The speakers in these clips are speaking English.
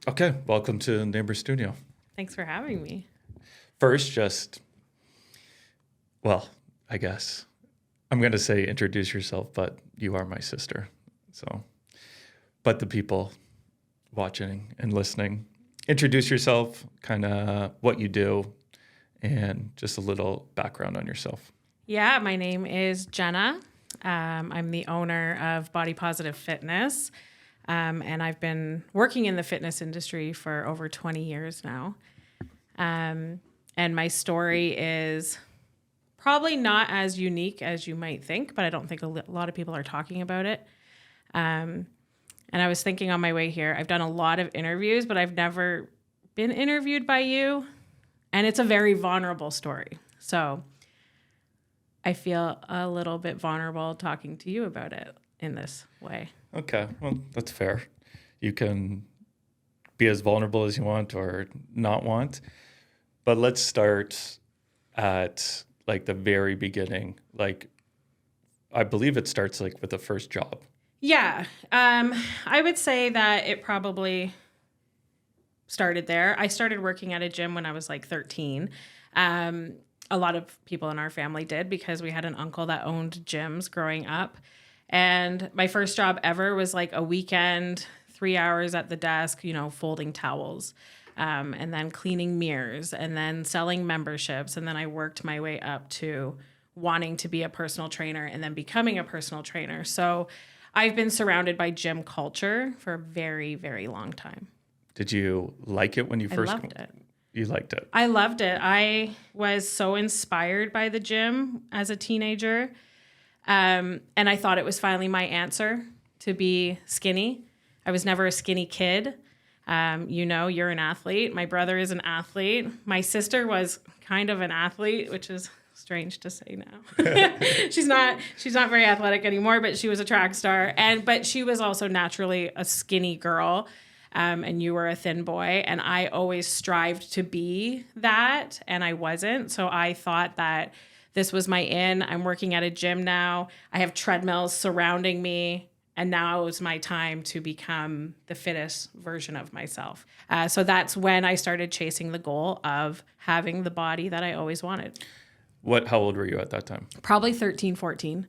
Okay, welcome to Neighbor Studio. Thanks for having me. First, I guess I'm going to say introduce yourself, but you are my sister. So, but the people watching and listening, introduce yourself, kind of what you do, and just a little background on yourself. Yeah, my name is Jenna. I'm the owner of Body Positive Fitness, and I've been working in the fitness industry for over 20 years now. And my story is probably not as unique as you might think, but I don't think a lot of people are talking about it. And I was thinking on my way here, I've done a lot of interviews, but I've never been interviewed by you. And it's a very vulnerable story. So I feel a little bit vulnerable talking to you about it in this way. Okay, well, that's fair. You can be as vulnerable as you want or not want. But let's start at like the very beginning. Like, I believe it starts like with the first job. Yeah, I would say that it probably started there. I started working at a gym when I was like 13. A lot of people in our family did because we had an uncle that owned gyms growing up. And my first job ever was like a weekend, 3 hours at the desk, folding towels, and then cleaning mirrors and then selling memberships. And then I worked my way up to wanting to be a personal trainer and then becoming a personal trainer. So I've been surrounded by gym culture for a very, very long time. Did you like it when you first? I loved it. You liked it. I loved it. I was so inspired by the gym as a teenager. And I thought it was finally my answer to be skinny. I was never a skinny kid. You're an athlete. My brother is an athlete. My sister was kind of an athlete, which is strange to say now. She's not very athletic anymore, but she was a track star. But she was also naturally a skinny girl. And you were a thin boy, and I always strived to be that, and I wasn't. So I thought that this was my in. I'm working at a gym now. I have treadmills surrounding me, and now is my time to become the fittest version of myself. So that's when I started chasing the goal of having the body that I always wanted. How old were you at that time? Probably 13, 14,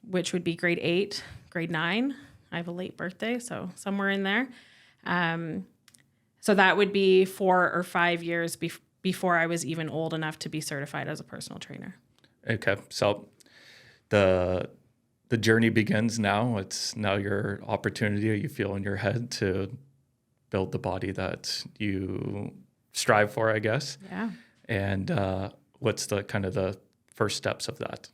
which would be grade 8, grade 9. I have a late birthday, so somewhere in there. So that would be 4 or 5 years before I was even old enough to be certified as a personal trainer. Okay, so the journey begins now. It's now your opportunity, you feel in your head, to build the body that you strive for, I guess. Yeah. And what's the kind of the first steps of that?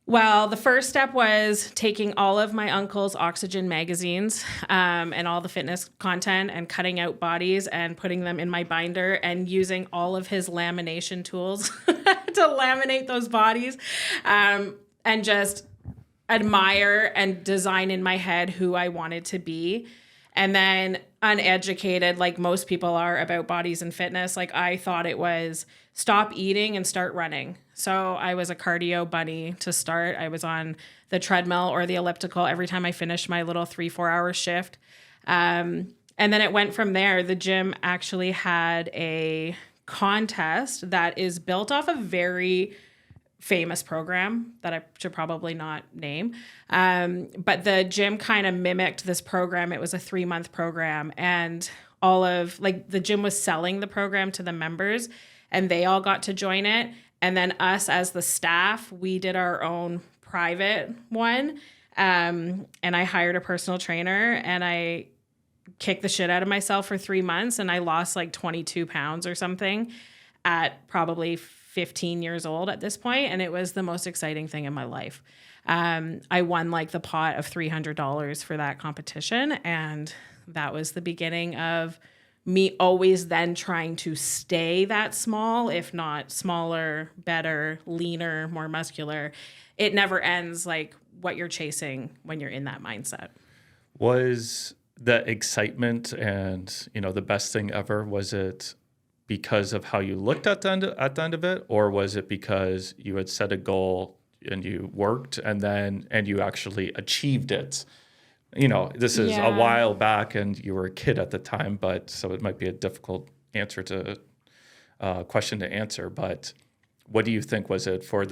Well, the first step was taking all of my uncle's Oxygen magazines and all the fitness content and cutting out bodies and putting them in my binder and using all of his lamination tools to laminate those bodies and just admire and design in my head who I wanted to be. And then uneducated, like most people are about bodies and fitness, like I thought it was stop eating and start running. So I was a cardio bunny to start. I was on the treadmill or the elliptical every time I finished my little 3-4 hour shift. And then it went from there. The gym actually had a contest that is built off a very famous program that I should probably not name. But the gym kind of mimicked this program. It was a 3-month program, and the gym was selling the program to the members, and they all got to join it. And then us as the staff, we did our own private one. And I hired a personal trainer, and I kicked the shit out of myself for 3 months, and I lost like 22 pounds or something at probably 15 years old at this point, and it was the most exciting thing in my life. I won like the pot of $300 for that competition, and that was the beginning of me always then trying to stay that small, if not smaller, better, leaner, more muscular. It never ends, like what you're chasing when you're in that mindset. Was the excitement and, the best thing ever, was it because of how you looked at the end of it, or was it because you had set a goal and you worked and you actually achieved it You know, this is a Yeah. while back and you were a kid at the time, but so it might be a difficult answer to question to answer. But what do you think? Was it for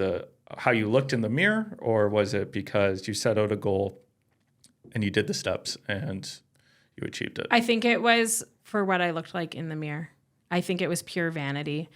how you looked in the mirror, or was it because you set out a goal and you did the steps and you achieved it? I think it was for what I looked like in the mirror. I think it was pure vanity.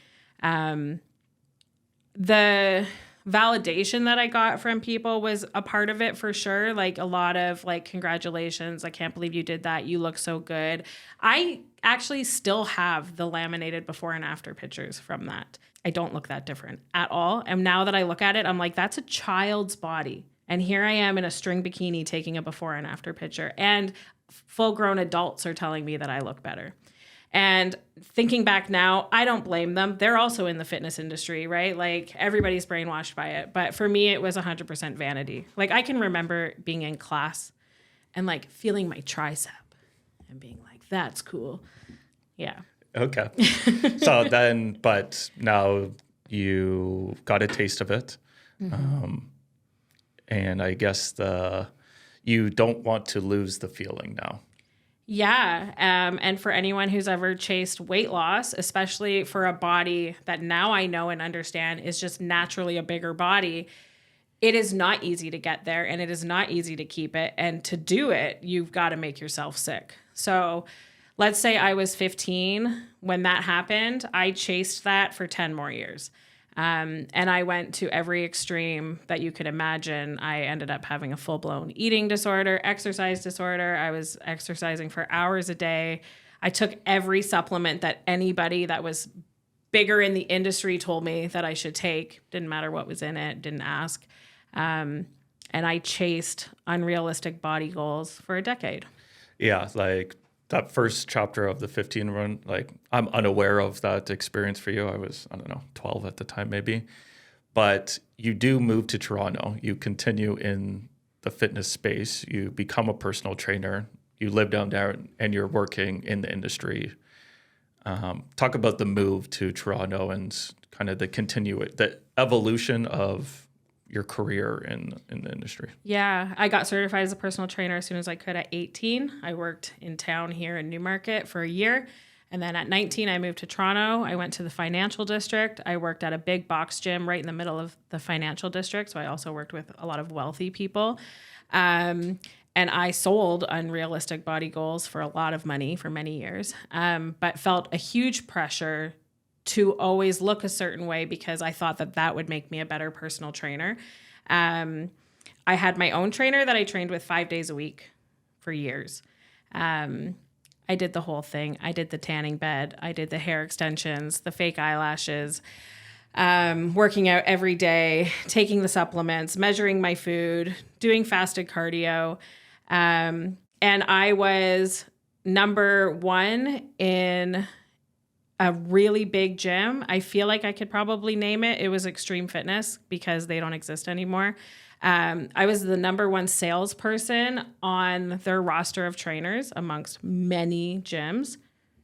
The validation that I got from people was a part of it for sure. Like a lot of like, congratulations, I can't believe you did that. You look so good. I actually still have the laminated before and after pictures from that. I don't look that different at all. And now that I look at it, I'm like, that's a child's body. And here I am in a string bikini taking a before and after picture. And full grown adults are telling me that I look better. And thinking back now, I don't blame them. They're also in the fitness industry, right? Like everybody's brainwashed by it. But for me, it was 100% vanity. Like I can remember being in class and like feeling my tricep and being like, that's cool. Yeah. Okay. So then, but now you got a taste of it. And I guess you don't want to lose the feeling now. Yeah. And for anyone who's ever chased weight loss, especially for a body that now I know and understand is just naturally a bigger body, it is not easy to get there and it is not easy to keep it. And to do it, you've got to make yourself sick. So let's say I was 15 when that happened. I chased that for 10 more years. And I went to every extreme that you could imagine. I ended up having a full-blown eating disorder, exercise disorder. I was exercising for hours a day. I took every supplement that anybody that was bigger in the industry told me that I should take. Didn't matter what was in it, didn't ask. And I chased unrealistic body goals for a decade. Yeah, like that first chapter of the 15 run, like I'm unaware of that experience for you. I was, I don't know, 12 at the time maybe. But you do move to Toronto. You continue in the fitness space. You become a personal trainer. You live down there and you're working in the industry. Talk about the move to Toronto and kind of the evolution of your career in the industry. Yeah, I got certified as a personal trainer as soon as I could at 18. I worked in town here in Newmarket for a year. And then at 19, I moved to Toronto. I went to the financial district. I worked at a big box gym right in the middle of the financial district. So I also worked with a lot of wealthy people. And I sold unrealistic body goals for a lot of money for many years, but felt a huge pressure to always look a certain way because I thought that would make me a better personal trainer. I had my own trainer that I trained with 5 days a week for years. I did the whole thing. I did the tanning bed. I did the hair extensions, the fake eyelashes, working out every day, taking the supplements, measuring my food, doing fasted cardio. And I was number one in a really big gym. I feel like I could probably name it. It was Extreme Fitness because they don't exist anymore. I was the number one salesperson on their roster of trainers amongst many gyms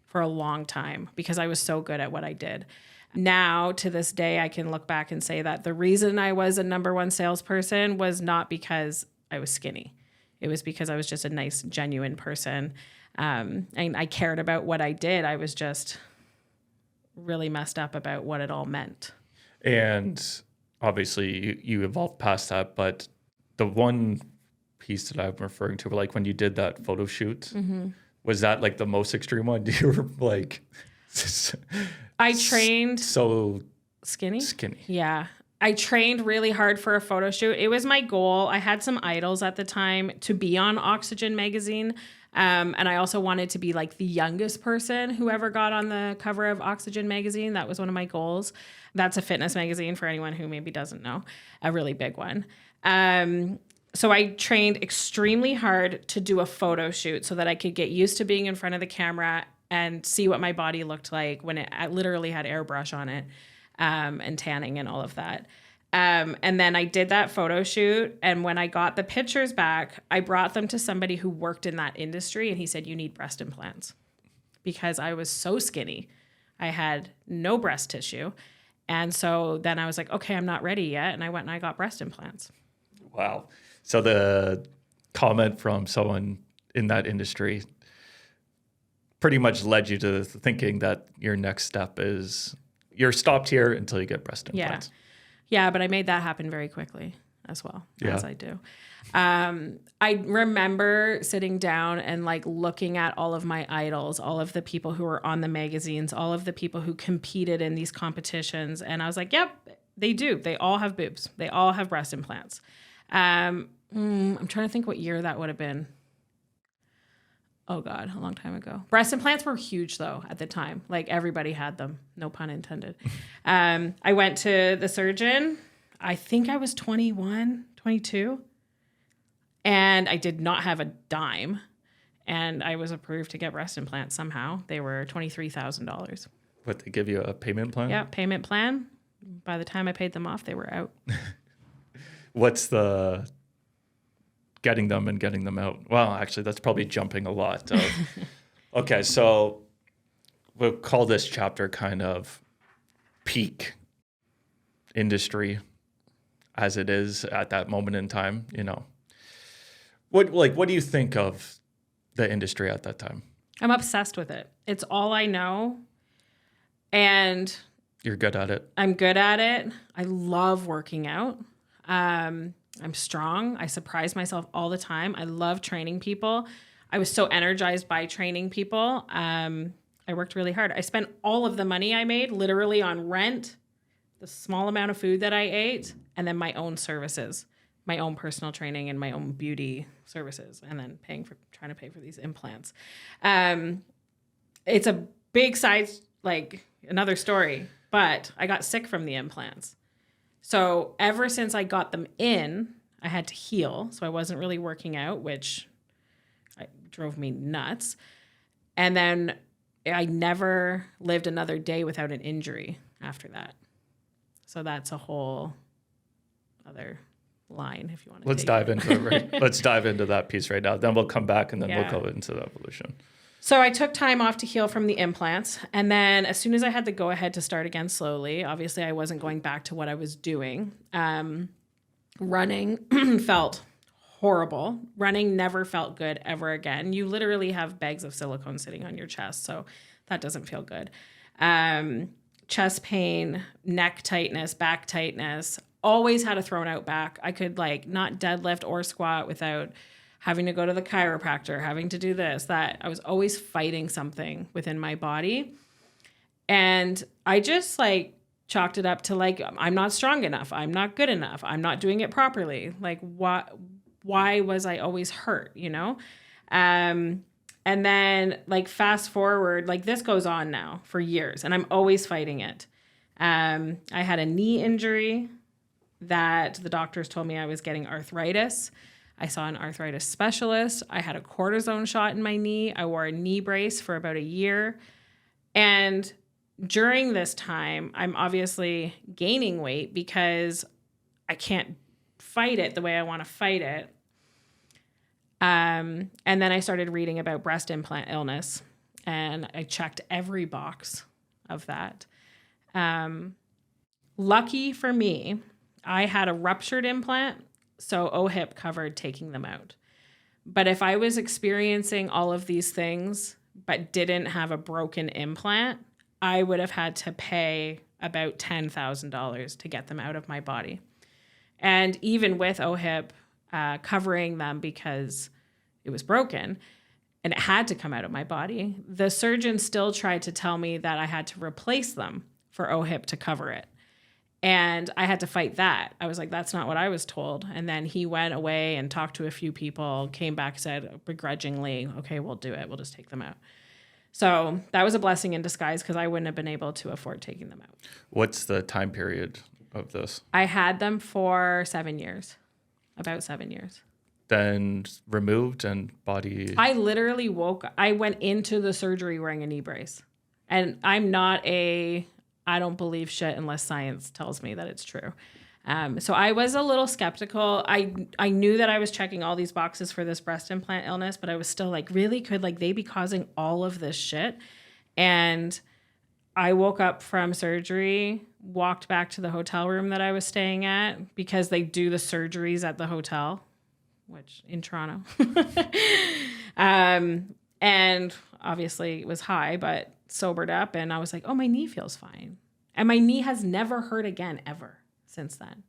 for a long time because I was so good at what I did. Now, to this day, I can look back and say that the reason I was a number one salesperson was not because I was skinny. It was because I was just a nice, genuine person. And I cared about what I did. I was just really messed up about what it all meant. And obviously you evolved past that, but the one piece that I'm referring to, like when you did that photo shoot, was that like the most extreme one? You were like, I trained so skinny. Yeah. I trained really hard for a photo shoot. It was my goal. I had some idols at the time to be on Oxygen magazine. And I also wanted to be like the youngest person who ever got on the cover of Oxygen magazine. That was one of my goals. That's a fitness magazine for anyone who maybe doesn't know, a really big one. So I trained extremely hard to do a photo shoot so that I could get used to being in front of the camera and see what my body looked like when it literally had airbrush on it, and tanning and all of that. And then I did that photo shoot. And when I got the pictures back, I brought them to somebody who worked in that industry. And he said, you need breast implants because I was so skinny. I had no breast tissue. And so then I was like, okay, I'm not ready yet. And I went and I got breast implants. Wow. So comment from someone in that industry pretty much led you to thinking that your next step is you're stopped here until you get breast implants. Yeah, but I made that happen very quickly as well, as Yeah. I do. I remember sitting down and like looking at all of my idols, all of the people who were on the magazines, all of the people who competed in these competitions. And I was like, yep, they do. They all have boobs. They all have breast implants. I'm trying to think what year that would have been. Oh God, a long time ago. Breast implants were huge though at the time. Like everybody had them, no pun intended. I went to the surgeon. I think I was 21, 22. And I did not have a dime. And I was approved to get breast implants somehow. They were $23,000. What, they give you a payment plan? Yeah, payment plan. By the time I paid them off, they were out. What's the getting them and getting them out? Well, actually, that's probably jumping a lot. Okay, so we'll call this chapter kind of peak industry as it is at that moment in time, you know. What do you think of the industry at that time? I'm obsessed with it. It's all I know. And You're good at it. I'm good at it. I love working out. I'm strong. I surprise myself all the time. I love training people. I was so energized by training people. I worked really hard. I spent all of the money I made literally on rent, the small amount of food that I ate, and then my own services, my own personal training and my own beauty services, and then trying to pay for these implants. It's a big size, like another story, but I got sick from the implants. So ever since I got them in, I had to heal. So I wasn't really working out, which drove me nuts. And then I never lived another day without an injury after that. So that's a whole other line if you want to. Let's dive into it. Right? Let's dive into that piece right now. Then we'll come back and then we'll go into the evolution. So I took time off to heal from the implants. And then as soon as I had the go ahead to start again slowly, obviously I wasn't going back to what I was doing. Running felt horrible. Running never felt good ever again. You literally have bags of silicone sitting on your chest. So that doesn't feel good. Chest pain, neck tightness, back tightness, always had a thrown out back. I could like not deadlift or squat without having to go to the chiropractor, having to do this, that. I was always fighting something within my body. And I just like chalked it up to like, I'm not strong enough. I'm not good enough. I'm not doing it properly. Like, why was I always hurt, you know? And then like fast forward, like this goes on now for years and I'm always fighting it. I had a knee injury that the doctors told me I was getting arthritis. I saw an arthritis specialist. I had a cortisone shot in my knee. I wore a knee brace for about a year. And during this time, I'm obviously gaining weight because I can't fight it the way I want to fight it. And then I started reading about breast implant illness, and I checked every box of that. Lucky for me, I had a ruptured implant, so OHIP covered taking them out. But if I was experiencing all of these things but didn't have a broken implant, I would have had to pay about $10,000 to get them out of my body. And even with OHIP covering them because it was broken and it had to come out of my body, the surgeon still tried to tell me that I had to replace them for OHIP to cover it. And I had to fight that. I was like, that's not what I was told. And then he went away and talked to a few people, came back, said begrudgingly, okay, we'll do it. We'll just take them out. So that was a blessing in disguise because I wouldn't have been able to afford taking them out. What's the time period of this? I had them for 7 years, about 7 years. Then removed and body. I literally I went into the surgery wearing a knee brace. And I don't believe shit unless science tells me that it's true. So I was a little skeptical. I knew that I was checking all these boxes for this breast implant illness, but I was still like, really? Could like they be causing all of this shit? And I woke up from surgery, walked back to the hotel room that I was staying at because they do the surgeries at the hotel. which in Toronto. And obviously it was high, but sobered up. And I was like, oh, my knee feels fine. And my knee has never hurt again, ever since then.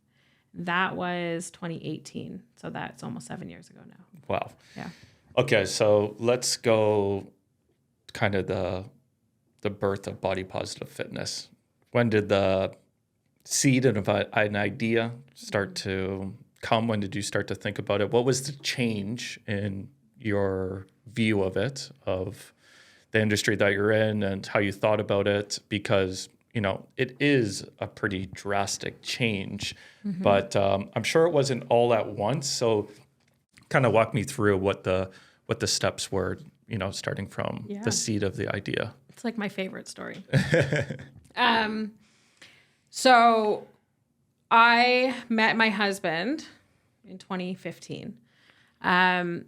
That was 2018. So that's almost 7 years ago now. Wow. Yeah. Okay, so let's go kind of the birth of body positive fitness. When did the seed of an idea start to come? When did you start to think about it? What was the change in your view of it, of the industry that you're in and how you thought about it? Because, you know, it is a pretty drastic change, but I'm sure it wasn't all at once. So kind of walk me through what the steps were, you know, starting from the seed of the idea. It's like my favorite story. So I met my husband in 2015 and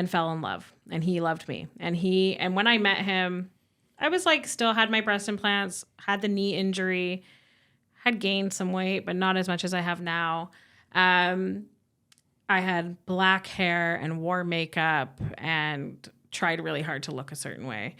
fell in love, and he loved me. And when I met him, I was like, still had my breast implants, had the knee injury, had gained some weight, but not as much as I have now. I had black hair and wore makeup and tried really hard to look a certain way.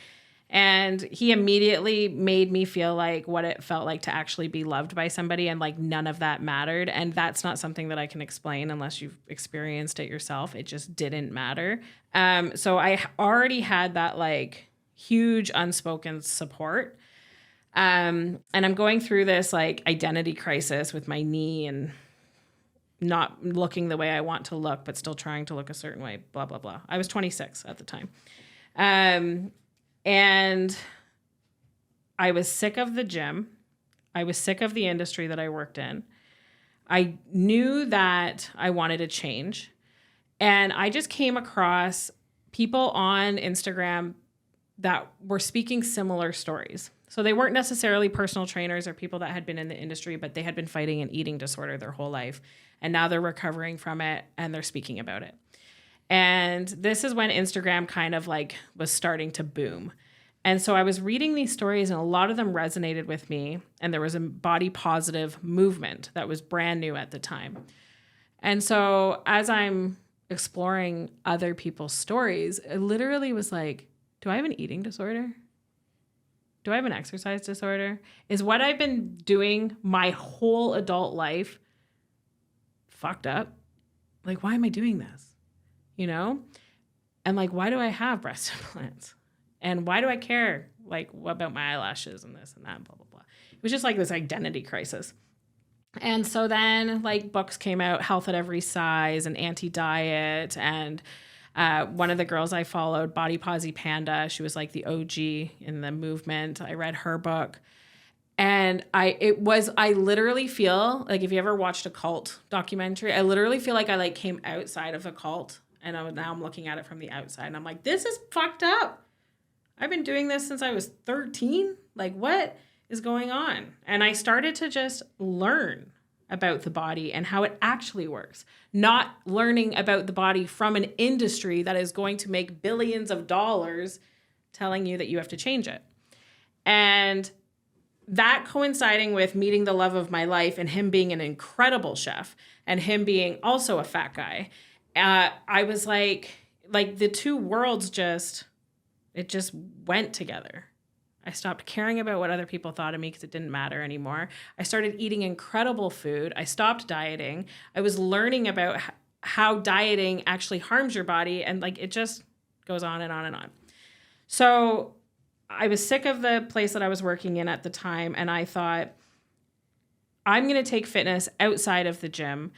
And he immediately made me feel like what it felt like to actually be loved by somebody, and like none of that mattered. And that's not something that I can explain unless you've experienced it yourself. It just didn't matter. So I already had that like huge unspoken support. And I'm going through this like identity crisis with my knee and not looking the way I want to look, but still trying to look a certain way, blah, blah, blah. I was 26 at the time. And I was sick of the gym. I was sick of the industry that I worked in. I knew that I wanted to change. And I just came across people on Instagram that were speaking similar stories. So they weren't necessarily personal trainers or people that had been in the industry, but they had been fighting an eating disorder their whole life. And now they're recovering from it and they're speaking about it. And this is when Instagram kind of like was starting to boom. And so I was reading these stories and a lot of them resonated with me. And there was a body positive movement that was brand new at the time. And so as I'm exploring other people's stories, it literally was like, do I have an eating disorder? Do I have an exercise disorder? Is what I've been doing my whole adult life fucked up? Like, why am I doing this? You know? And like, why do I have breast implants? And why do I care? Like, what about my eyelashes and this and that, blah, blah, blah. It was just like this identity crisis. And so then like books came out, Health at Every Size and Anti-Diet. And one of the girls I followed, Body Posy Panda, she was like the OG in the movement. I read her book. And I literally feel like, if you ever watched a cult documentary, I literally feel like I like came outside of a cult. And now I'm looking at it from the outside and I'm like, this is fucked up. I've been doing this since I was 13. Like, what is going on? And I started to just learn about the body and how it actually works, not learning about the body from an industry that is going to make billions of dollars telling you that you have to change it. And that coinciding with meeting the love of my life and him being an incredible chef and him being also a fat guy, I was like the two worlds just went together. I stopped caring about what other people thought of me because it didn't matter anymore. I started eating incredible food. I stopped dieting. I was learning about how dieting actually harms your body, and like it just goes on and on and on. So I was sick of the place that I was working in at the time, and I thought, I'm going to take fitness outside of the gym.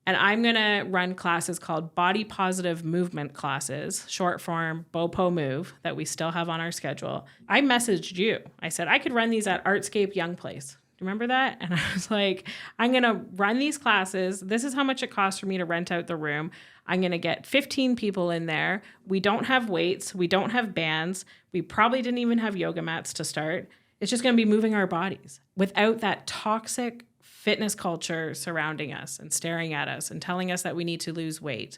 And I'm going to run classes called Body Positive Movement classes, short form BOPO Move, that we still have on our schedule. I messaged you. I said, I could run these at Artscape Young Place. Do you remember that? And I was like, I'm going to run these classes. This is how much it costs for me to rent out the room. I'm going to get 15 people in there. We don't have weights. We don't have bands. We probably didn't even have yoga mats to start. It's just going to be moving our bodies without that toxic fitness culture surrounding us and staring at us and telling us that we need to lose weight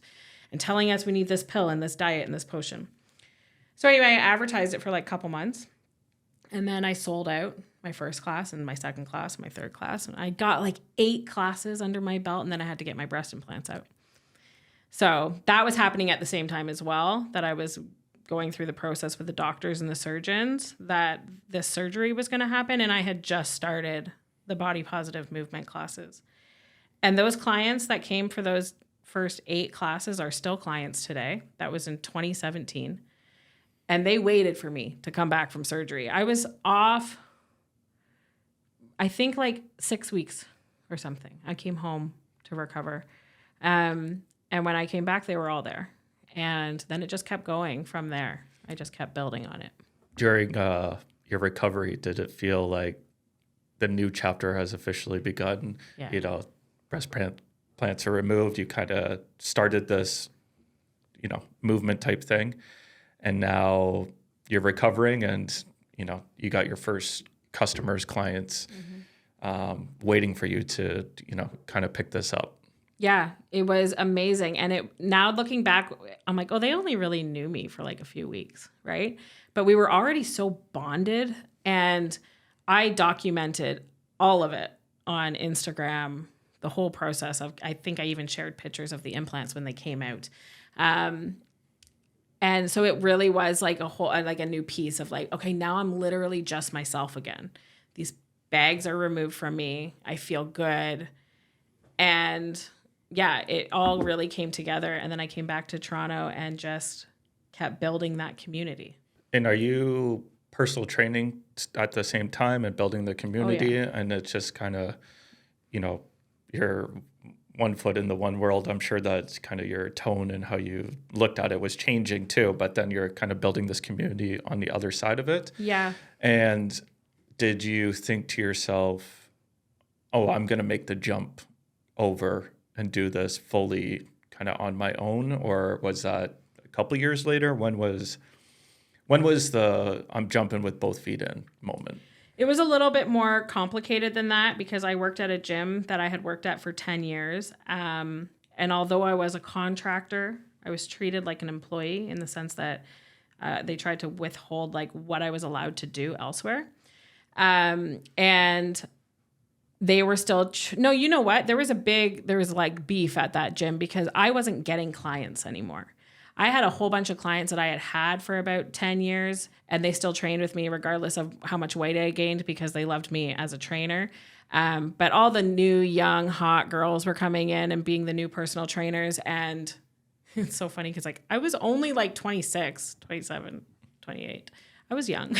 and telling us we need this pill and this diet and this potion. So anyway, I advertised it for like a couple months. And then I sold out my first class and my second class and my third class. And I got like 8 classes under my belt, and then I had to get my breast implants out. So that was happening at the same time as well, that I was going through the process with the doctors and the surgeons that this surgery was going to happen. And I had just started the body positive movement classes. And those clients that came for those first 8 classes are still clients today. That was in 2017. And they waited for me to come back from surgery. I was off, I think like 6 weeks or something. I came home to recover. And when I came back, they were all there. And then it just kept going from there. I just kept building on it. During your recovery, did it feel like the new chapter has officially begun? Yeah. You know, breast plants are removed. You kind of started this, you know, movement type thing. And now you're recovering and, you know, you got your first customers, clients waiting for you to, you know, kind of pick this up. Yeah, it was amazing. And now looking back, I'm like, oh, they only really knew me for like a few weeks, right? But we were already so bonded, and I documented all of it on Instagram, the whole process of, I think I even shared pictures of the implants when they came out. And so it really was like a new piece of like, okay, now I'm literally just myself again. These bags are removed from me. I feel good. And yeah, it all really came together. And then I came back to Toronto and just kept building that community. And are you personal training at the same time and building the community? Oh, yeah. And it's just kind of, you know, you're one foot in the one world. I'm sure that's kind of your tone and how you looked at it was changing too. But then you're kind of building this community on the other side of it. Yeah. And did you think to yourself, oh, I'm going to make the jump over and do this fully kind of on my own? Or was that a couple years later? When was the I'm jumping with both feet in moment? It was a little bit more complicated than that because I worked at a gym that I had worked at for 10 years. And although I was a contractor, I was treated like an employee in the sense that they tried to withhold like what I was allowed to do elsewhere. And they were still, no, you know what? There was like beef at that gym because I wasn't getting clients anymore. I had a whole bunch of clients that I had for about 10 years, and they still trained with me regardless of how much weight I gained because they loved me as a trainer. But all the new, young, hot girls were coming in and being the new personal trainers. And it's so funny because like I was only like 26, 27, 28. I was young.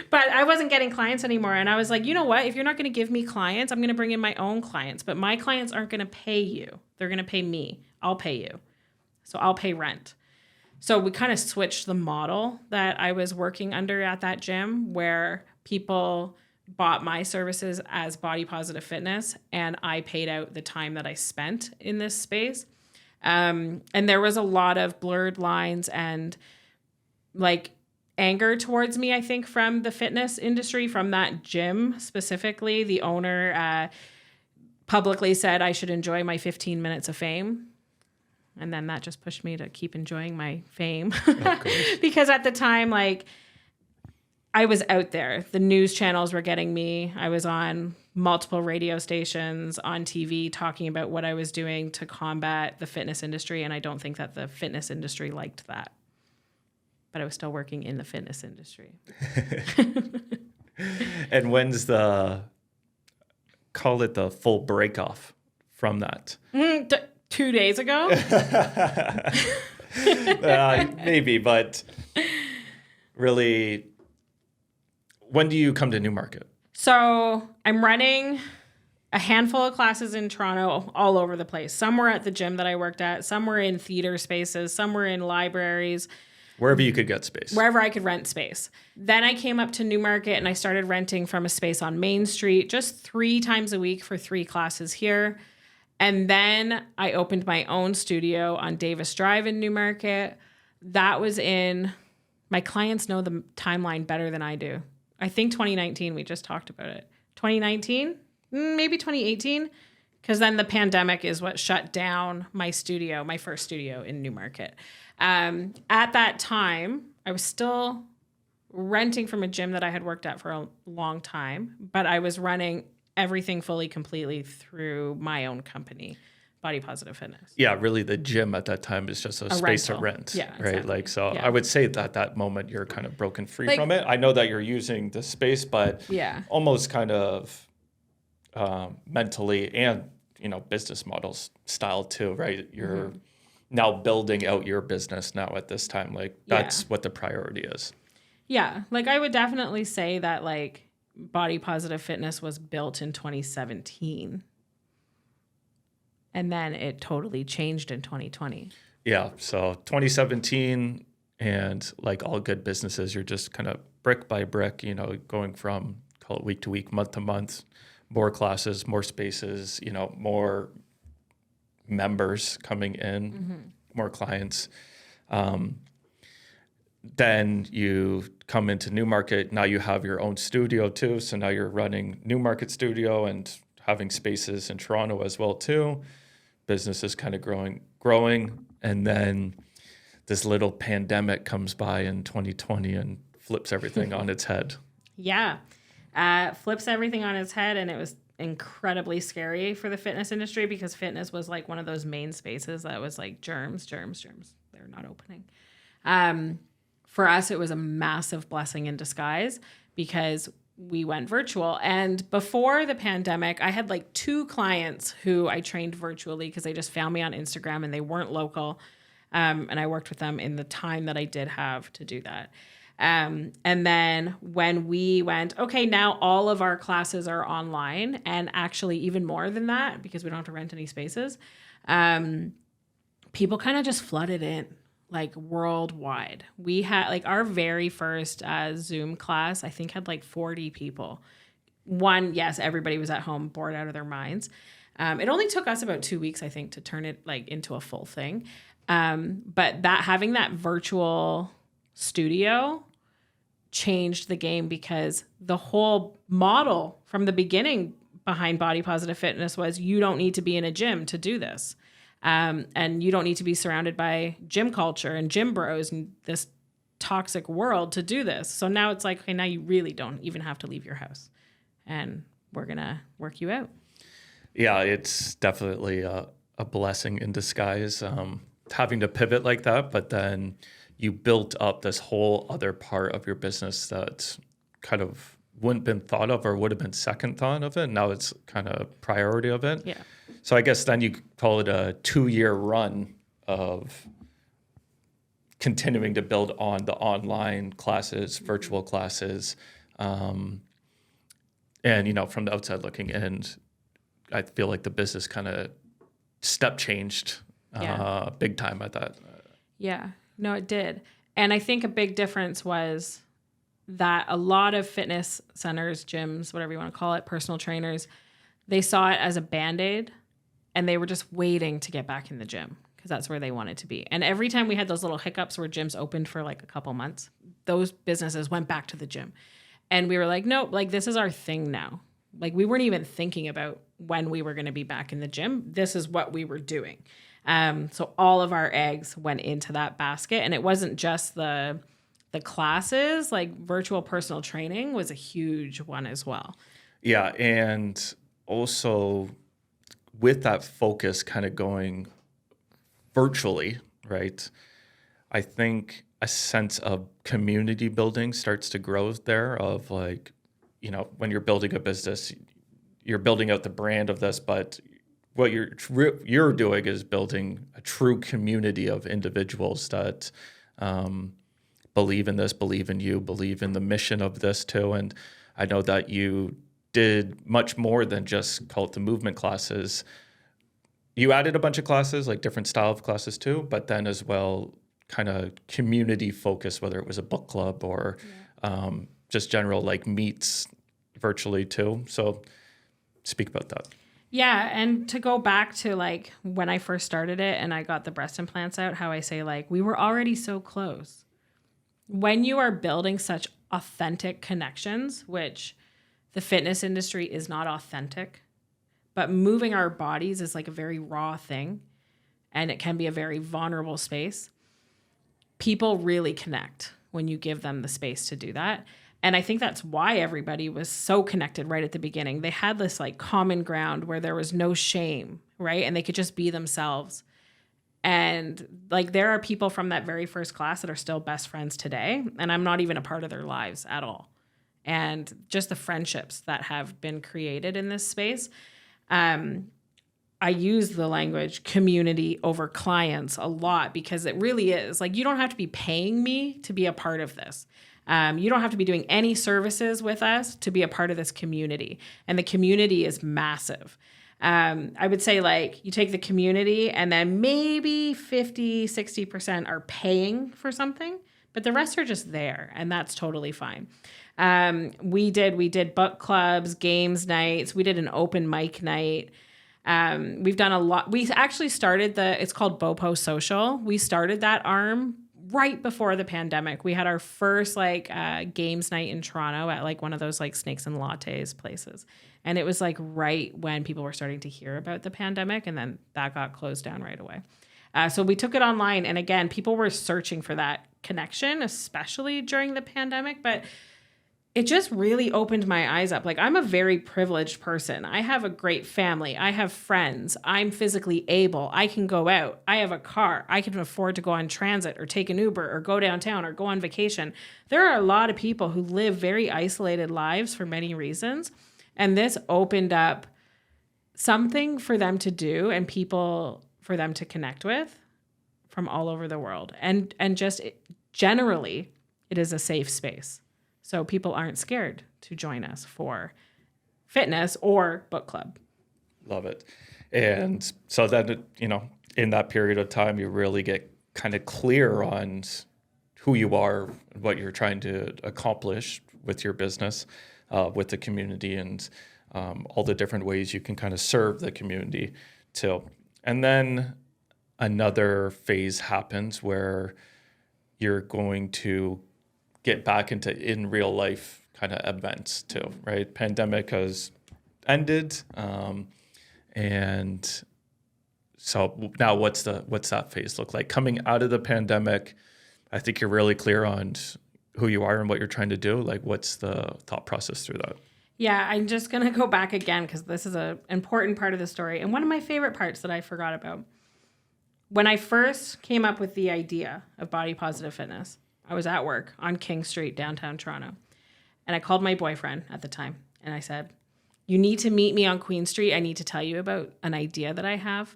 But I wasn't getting clients anymore. And I was like, you know what? If you're not going to give me clients, I'm going to bring in my own clients. But my clients aren't going to pay you. They're going to pay me. I'll pay you. So I'll pay rent. So we kind of switched the model that I was working under at that gym where people bought my services as body positive fitness and I paid out the time that I spent in this space. And there was a lot of blurred lines and like anger towards me, I think, from the fitness industry, from that gym specifically. The owner publicly said I should enjoy my 15 minutes of fame. And then that just pushed me to keep enjoying my fame. Because at the time, like, I was out there. The news channels were getting me. I was on multiple radio stations, on TV, talking about what I was doing to combat the fitness industry. And I don't think that the fitness industry liked that. But I was still working in the fitness industry. And when's call it the full break off from that? 2 days ago? Maybe, but really, when do you come to Newmarket? So I'm running a handful of classes in Toronto all over the place. Some were at the gym that I worked at. Some were in theater spaces. Some were in libraries. Wherever you could get space. Wherever I could rent space. Then I came up to Newmarket and I started renting from a space on Main Street just 3 times a week for 3 classes here. And then I opened my own studio on Davis Drive in Newmarket. That was my clients know the timeline better than I do. I think 2019, we just talked about it. 2019, maybe 2018, because then the pandemic is what shut down my studio, my first studio in Newmarket. At that time, I was still renting from a gym that I had worked at for a long time, but I was running everything fully, completely through my own company, Body Positive Fitness. Yeah, really the gym at that time is just a space rental. to rent. Yeah, right. exactly. Like, so Yeah. I would say that moment you're kind of broken free Like- from it. I know that you're using the space, but Yeah. almost kind of mentally and, business models style too, right? You're now building out your business now at this time. Like that's what the priority is. Yeah. Like I would definitely say that like Body Positive Fitness was built in 2017. And then it totally changed in 2020. Yeah. So 2017, and like all good businesses, you're just kind of brick by brick, going from, call it week to week, month to month, more classes, more spaces, more members coming in, more clients. Then you come into Newmarket. Now you have your own studio too. So now you're running Newmarket Studio and having spaces in Toronto as well too. Business is kind of growing. And then this little pandemic comes by in 2020 and flips everything on its head. Yeah. Flips everything on its head. And it was incredibly scary for the fitness industry because fitness was like one of those main spaces that was like germs. They're not opening. For us, it was a massive blessing in disguise because we went virtual. And before the pandemic, I had like 2 clients who I trained virtually because they just found me on Instagram and they weren't local. And I worked with them in the time that I did have to do that. And then when we went, okay, now all of our classes are online, and actually even more than that because we don't have to rent any spaces, people kind of just flooded in. Like worldwide. We had like our very first Zoom class, I think had like 40 people. One, yes, everybody was at home bored out of their minds. It only took us about 2 weeks, I think, to turn it like into a full thing. But having that virtual studio changed the game because the whole model from the beginning behind Body Positive Fitness was you don't need to be in a gym to do this. And you don't need to be surrounded by gym culture and gym bros and this toxic world to do this. So now it's like, okay, now you really don't even have to leave your house and we're going to work you out. Yeah, it's definitely a blessing in disguise, having to pivot like that. But then you built up this whole other part of your business that kind of wouldn't have been thought of or would have been second thought of it. Now it's kind of priority of it. Yeah. So I guess then you could call it a 2-year run of continuing to build on the online classes, virtual classes. And, from the outside looking in, I feel like the business kind of step changed big time at that. Yeah, no, it did. And I think a big difference was that a lot of fitness centers, gyms, whatever you want to call it, personal trainers, they saw it as a Band-Aid. And they were just waiting to get back in the gym because that's where they wanted to be. And every time we had those little hiccups where gyms opened for like a couple months, those businesses went back to the gym. And we were like, nope, like this is our thing now. Like we weren't even thinking about when we were going to be back in the gym. This is what we were doing. So all of our eggs went into that basket. And it wasn't just the classes, like virtual personal training was a huge one as well. Yeah. And also with that focus kind of going virtually, right? I think a sense of community building starts to grow there of like, when you're building a business, you're building out the brand of this, but what you're doing is building a true community of individuals that believe in this, believe in you, believe in the mission of this too. And I know that you did much more than just call it the movement classes. You added a bunch of classes, like different style of classes too, but then as well, kind of community focus, whether it was a book club or just general like meets virtually too. So speak about that. Yeah. And to go back to like when I first started it and I got the breast implants out, how I say like, we were already so close. When you are building such authentic connections, which the fitness industry is not authentic, but moving our bodies is like a very raw thing and it can be a very vulnerable space. People really connect when you give them the space to do that. And I think that's why everybody was so connected right at the beginning. They had this like common ground where there was no shame right? And they could just be themselves. And like there are people from that very first class that are still best friends today, and I'm not even a part of their lives at all. And just the friendships that have been created in this space. I use the language community over clients a lot because it really is like, you don't have to be paying me to be a part of this. You don't have to be doing any services with us to be a part of this community. And the community is massive. I would say like you take the community and then maybe 50, 60% are paying for something, but the rest are just there, and that's totally fine. We did book clubs, games nights. We did an open mic night. We've done a lot. We actually started it's called Bopo Social. We started that arm right before the pandemic. We had our first like games night in Toronto at like one of those like snakes and lattes places. And it was like right when people were starting to hear about the pandemic, and then that got closed down right away. So we took it online. And again, people were searching for that connection, especially during the pandemic, but it just really opened my eyes up. Like, I'm a very privileged person. I have a great family. I have friends. I'm physically able. I can go out. I have a car. I can afford to go on transit or take an Uber or go downtown or go on vacation. There are a lot of people who live very isolated lives for many reasons. And this opened up something for them to do and people for them to connect with from all over the world. And just generally, it is a safe space. So people aren't scared to join us for fitness or book club. Love it. And so then, in that period of time, you really get kind of clear on who you are, what you're trying to accomplish with your business, with the community, and all the different ways you can kind of serve the community too. And then another phase happens where you're going to get back into in real life kind of events too, right? Pandemic has ended. And so now what's that phase look like? Coming out of the pandemic, I think you're really clear on who you are and what you're trying to do. Like, what's the thought process through that? Yeah, I'm just going to go back again because this is an important part of the story. And one of my favorite parts that I forgot about. When I first came up with the idea of body positive fitness, I was at work on King Street, downtown Toronto. And I called my boyfriend at the time. And I said, you need to meet me on Queen Street. I need to tell you about an idea that I have.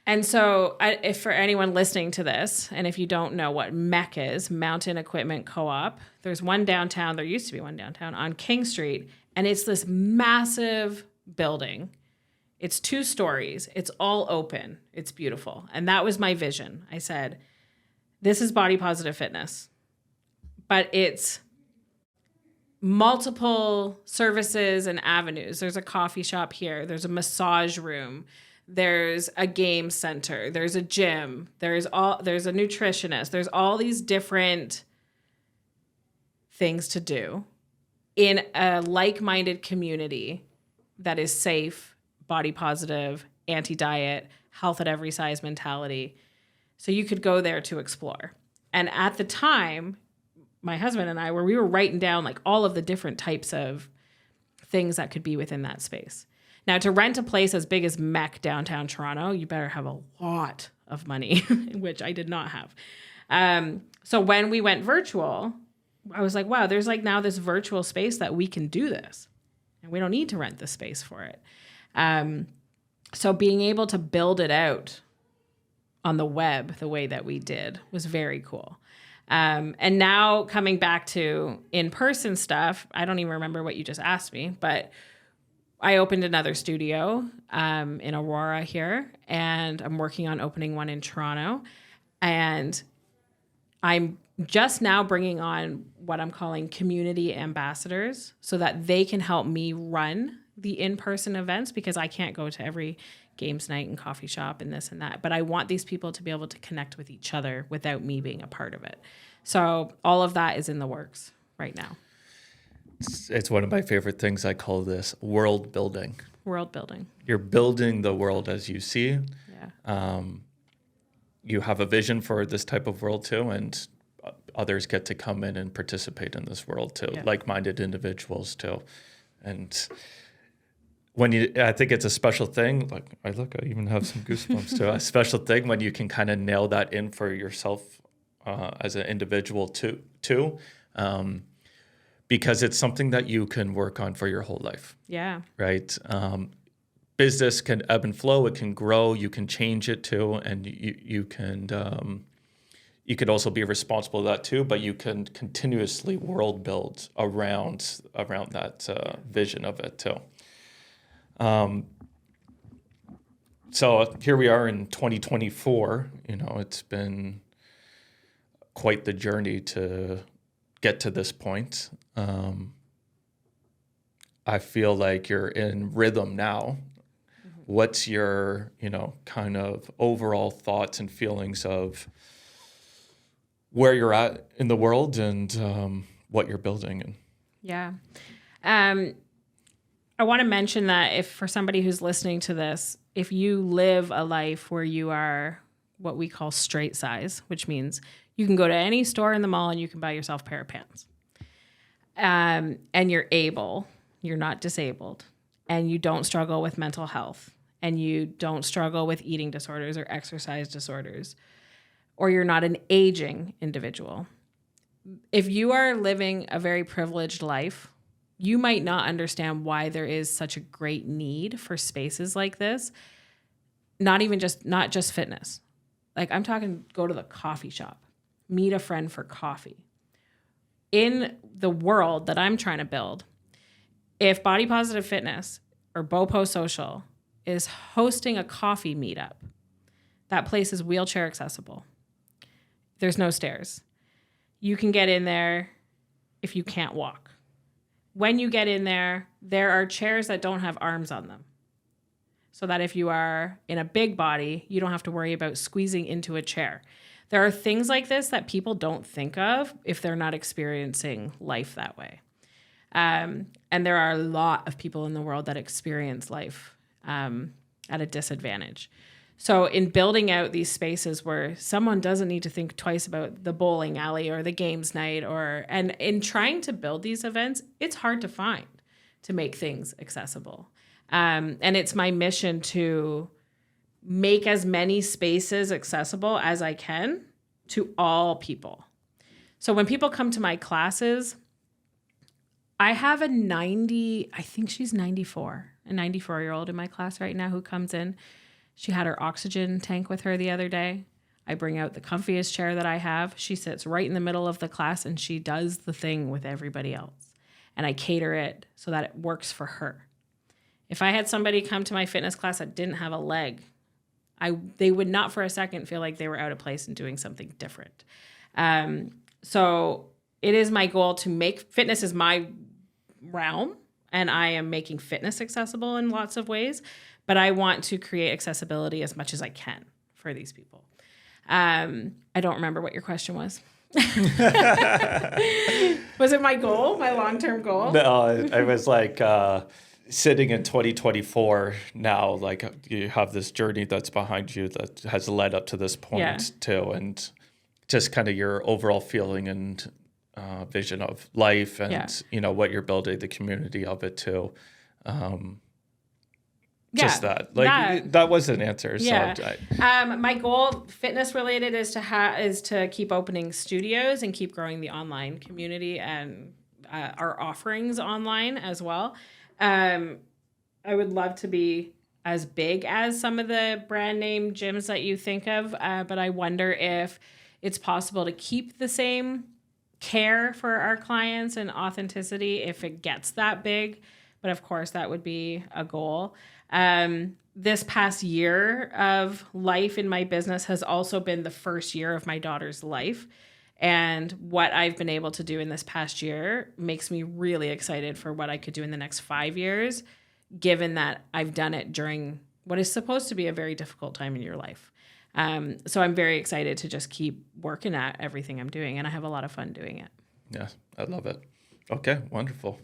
And so if for anyone listening to this, and if you don't know what MEC is, Mountain Equipment Co-op, there's one downtown. There used to be one downtown on King Street. And it's this massive building. It's 2 stories. It's all open. It's beautiful. And that was my vision. I said, this is body positive fitness, but it's multiple services and avenues. There's a coffee shop here. There's a massage room. There's a game center. There's a gym. There's a nutritionist. There's all these different things to do in a like-minded community that is safe, body positive, anti-diet, health at every size mentality. So you could go there to explore. And at the time, my husband and I we were writing down like all of the different types of things that could be within that space. Now, to rent a place as big as MEC downtown Toronto, you better have a lot of money, which I did not have. So when we went virtual, I was like, wow, there's like now this virtual space that we can do this. And we don't need to rent the space for it. So being able to build it out on the web the way that we did was very cool. And now coming back to in-person stuff, I don't even remember what you just asked me, but I opened another studio in Aurora here, and I'm working on opening one in Toronto. And I'm just now bringing on what I'm calling community ambassadors so that they can help me run the in-person events, because I can't go to every games night and coffee shop and this and that. But I want these people to be able to connect with each other without me being a part of it. So all of that is in the works right now. It's one of my favorite things. I call this world building. World building. You're building the world as you see. Yeah. You have a vision for this type of world too, and others get to come in and participate in this world too, yeah. Like-minded individuals too. And I think it's a special thing. Like I even have some goosebumps too. A special thing when you can kind of nail that in for yourself as an individual too, because it's something that you can work on for your whole life. Yeah. Right. Business can ebb and flow. It can grow. You can change it too, and you can. You could also be responsible for that too, but you can continuously world build around that vision of it too. So here we are in 2024. It's been quite the journey to get to this point. I feel like you're in rhythm now. Mm-hmm. What's your, kind of overall thoughts and feelings of where you're at in the world and what you're building? And yeah. I want to mention that if for somebody who's listening to this, if you live a life where you are what we call straight size, which means you can go to any store in the mall and you can buy yourself a pair of pants. And you're not disabled, and you don't struggle with mental health, and you don't struggle with eating disorders or exercise disorders, or you're not an aging individual. If you are living a very privileged life, you might not understand why there is such a great need for spaces like this. Not just fitness. Like I'm talking, go to the coffee shop, meet a friend for coffee. In the world that I'm trying to build, if Body Positive Fitness or BOPO Social is hosting a coffee meetup, that place is wheelchair accessible. There's no stairs. You can get in there if you can't walk. When you get in there, there are chairs that don't have arms on them. So that if you are in a big body, you don't have to worry about squeezing into a chair. There are things like this that people don't think of if they're not experiencing life that way. And there are a lot of people in the world that experience life at a disadvantage. So in building out these spaces where someone doesn't need to think twice about the bowling alley or the games night, and in trying to build these events, it's hard to make things accessible. And it's my mission to make as many spaces accessible as I can to all people. So when people come to my classes, I have a 94-year-old in my class right now who comes in. She had her oxygen tank with her the other day. I bring out the comfiest chair that I have. She sits right in the middle of the class and she does the thing with everybody else. And I cater it so that it works for her. If I had somebody come to my fitness class that didn't have a leg, they would not for a second feel like they were out of place and doing something different. So it is my goal to make fitness is my realm, and I am making fitness accessible in lots of ways, but I want to create accessibility as much as I can for these people. I don't remember what your question was. Was it my goal, my long-term goal? No, I was like sitting in 2024 now, like you have this journey that's behind you that has led up to this point too, and just kind of your overall feeling and vision of life and what you're building, the community of it too. Just that was an answer. Yeah. So my goal, fitness related, is to keep opening studios and keep growing the online community and our offerings online as well. I would love to be as big as some of the brand name gyms that you think of, but I wonder if it's possible to keep the same care for our clients and authenticity if it gets that big. But of course, that would be a goal. This past year of life in my business has also been the first year of my daughter's life. And what I've been able to do in this past year makes me really excited for what I could do in the next 5 years, given that I've done it during what is supposed to be a very difficult time in your life. So I'm very excited to just keep working at everything I'm doing, and I have a lot of fun doing it. Yeah, I love it. Okay, wonderful.